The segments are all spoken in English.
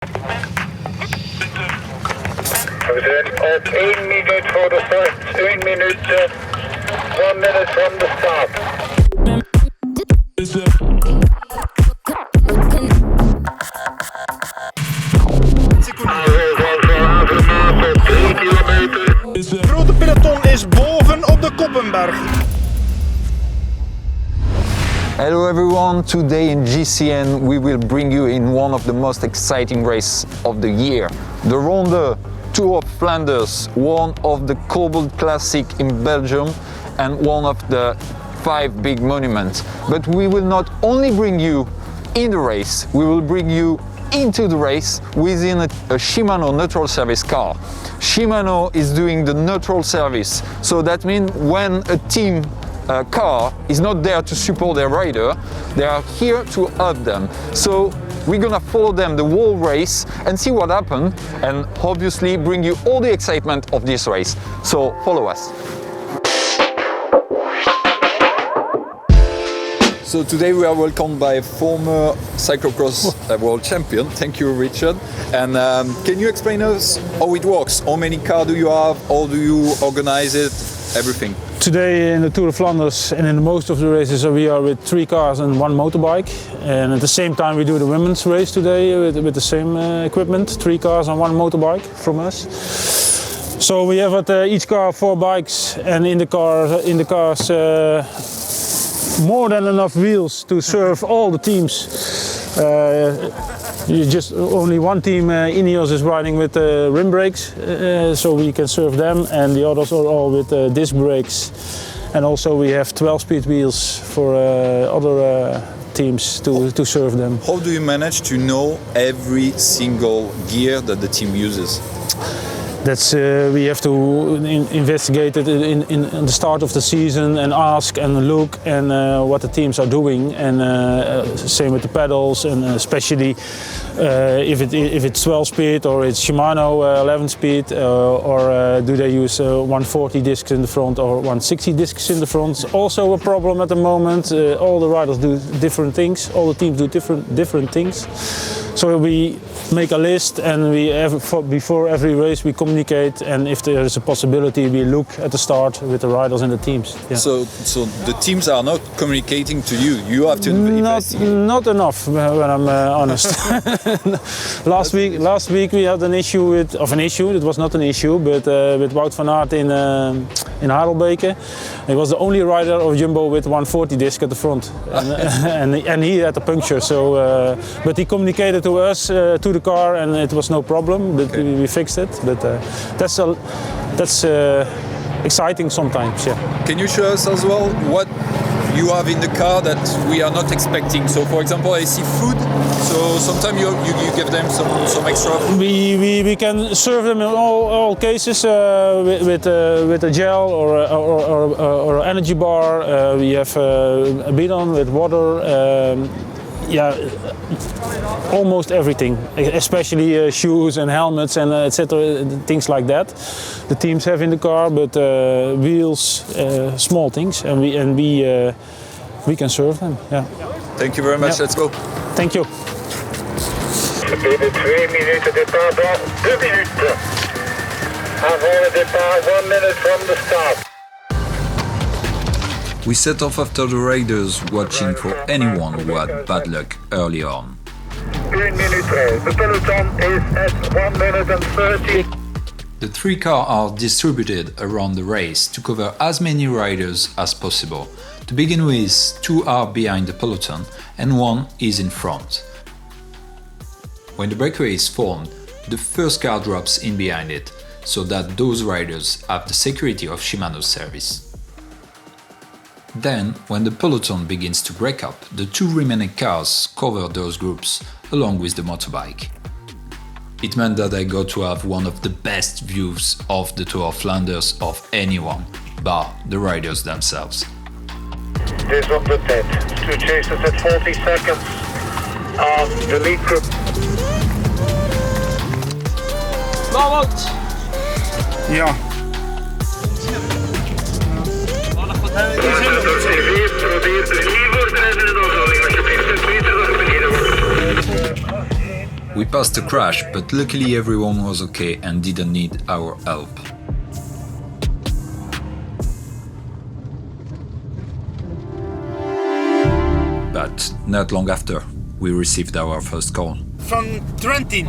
We zijn op 1 minuut voor de start. 1 minuut, 1 minute from the start. Het grote peloton is boven op de Koppenberg. Hello everyone, today in GCN we will bring you in one of the most exciting races of the year. The Ronde Tour of Flanders, one of the cobbled classic in Belgium and one of the 5 big monuments. But we will not only bring you in the race, we will bring you into the race within a Shimano neutral service car. Shimano is doing the neutral service, so that means when a team car is not there to support their rider, they are here to help them. So we're gonna follow them the whole race and see what happened, and obviously bring you all the excitement of this race. So follow us. So today we are welcomed by a former cyclocross world champion. Thank you, Richard. And can you explain us how it works? How many cars do you have? How do you organize it? Everything. Today in the Tour of Flanders and in most of the races we are with 3 cars and 1 motorbike, and at the same time we do the women's race today with the same equipment, 3 cars and 1 motorbike from us. So we have at each car 4 bikes, and in the cars more than enough wheels to serve all the teams. Just only one team, Ineos, is riding with rim brakes, so we can serve them, and the others are all with disc brakes. And also we have 12-speed wheels for other teams to serve them. How do you manage to know every single gear that the team uses? That's we have to investigate it in the start of the season and ask and look and what the teams are doing, and same with the pedals, and especially if it's 12 speed or it's Shimano 11 speed, or do they use 140 discs in the front or 160 discs in the front. It's also a problem at the moment. All the riders do different things, all the teams do different things. So we make a list, and before every race we communicate, and if there is a possibility we look at the start with the riders and the teams. Yeah. So the teams are not communicating to you, you have to investigate. Not enough, when I'm honest. Last week we had an issue it was not an issue, but with Wout van Aert in Heidelberg. He was the only rider of Jumbo with 140 disc at the front, and he had a puncture. So, but he communicated to us, to the car, and it was no problem. But okay. we fixed it. But that's exciting sometimes. Yeah. Can you show us as well what you have in the car that we are not expecting? So, for example, I see food. So sometimes you give them some extra food. We can serve them in all cases with a gel or energy bar. We have a bidon with water. Yeah, almost everything, especially shoes and helmets and etc. Things like that. The teams have in the car, but wheels, small things, and we can serve them. Yeah. Thank you very much. Yeah. Let's go. Thank you. Binnen 2 minuten départ dans 2 minutes. Avant le départ, 1 minute from the start. We set off after the riders, watching for anyone who had bad luck early on. 1 minute 13. The peloton is at 1 minute and 30. The 3 cars are distributed around the race to cover as many riders as possible. To begin with, 2 are behind the peloton and 1 is in front. When the breakaway is formed, the first car drops in behind it, so that those riders have the security of Shimano's service. Then, when the peloton begins to break up, the 2 remaining cars cover those groups, along with the motorbike. It meant that I got to have one of the best views of the Tour of Flanders of anyone, bar the riders themselves. This on the 10. 2 chasers at 40 seconds on the lead group. Ja. Probeer 3 voor te rijden en dan zal ik alsjeblieft 2 meter naar beneden. We passed a crash, but luckily everyone was okay and didn't need our help. But not long after, we received our first call. Van Trentin.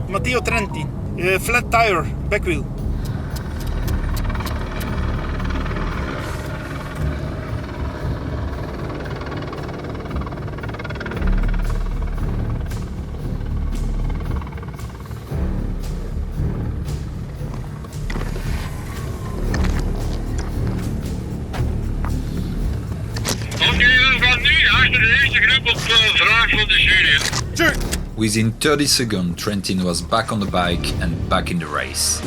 Matteo Trentin. Flat tire, back wheel. Within 30 seconds, Trentin was back on the bike and back in the race.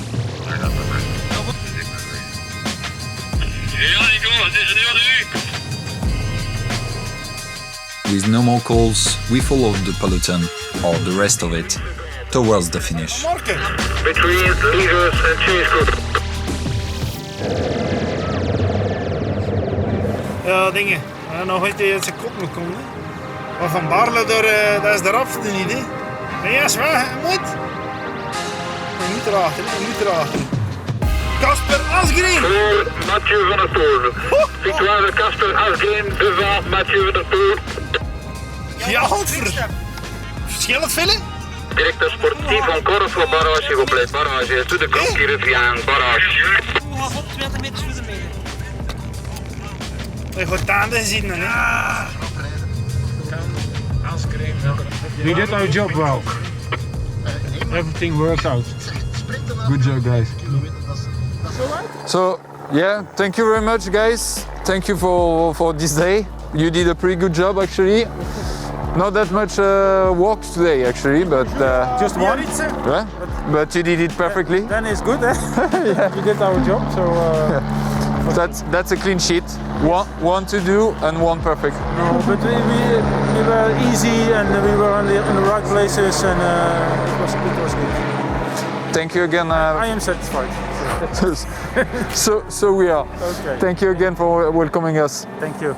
With no more calls, we followed the peloton, or the rest of it, towards the finish. Between leaders and chase group. Ja, dingen. Nog weet je dat ze kop moet komen. Maar Van Baarle, dat is de rapste niet. Hè. En ja, is waar, moet. Je moet erachter, je moet erachter. Kasper Asgreen! Voor Mathieu van der Poel. Victoire Kasper Asgreen devant Mathieu van der Poel. Ja, godver. Verschillend veel? Directeur sportief encore voor barrage compleet. Barrage, tout de grond qui revient. Barrage. Hoe gaat op 20 meter voor de midden? Je gaat tanden gezien, hè? We did our job well. Everything worked out. Good job, guys. So, yeah, thank you very much, guys. Thank you for this day. You did a pretty good job, actually. Not that much work today, actually, but Just one. yeah, but you did it perfectly. Then it's good. Eh? Yeah. We did our job, so. That's a clean sheet. One to do and one perfect. No, but we were easy and we were in the right places and it was good. Thank you again. I am satisfied. So we are. Okay. Thank you again for welcoming us. Thank you.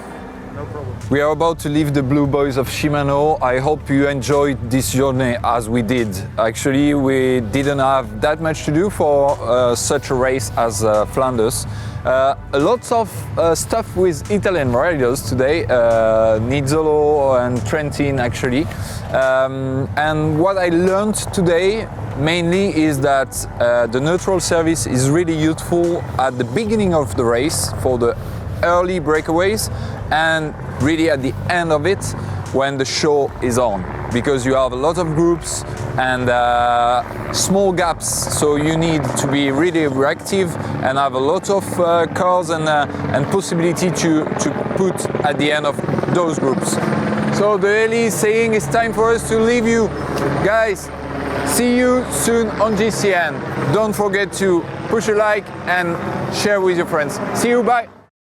No problem. We are about to leave the Blue Boys of Shimano. I hope you enjoyed this journey as we did. Actually, we didn't have that much to do for such a race as Flanders. A lot of stuff with Italian riders today, Nizzolo and Trentin actually. And what I learned today mainly is that the neutral service is really useful at the beginning of the race for the early breakaways and really at the end of it when the show is on, because you have a lot of groups and small gaps, so you need to be really reactive and have a lot of cars and possibility to put at the end of those groups. So the Eli is saying it's time for us to leave you. Guys, see you soon on GCN. Don't forget to push a like and share with your friends. See you, bye!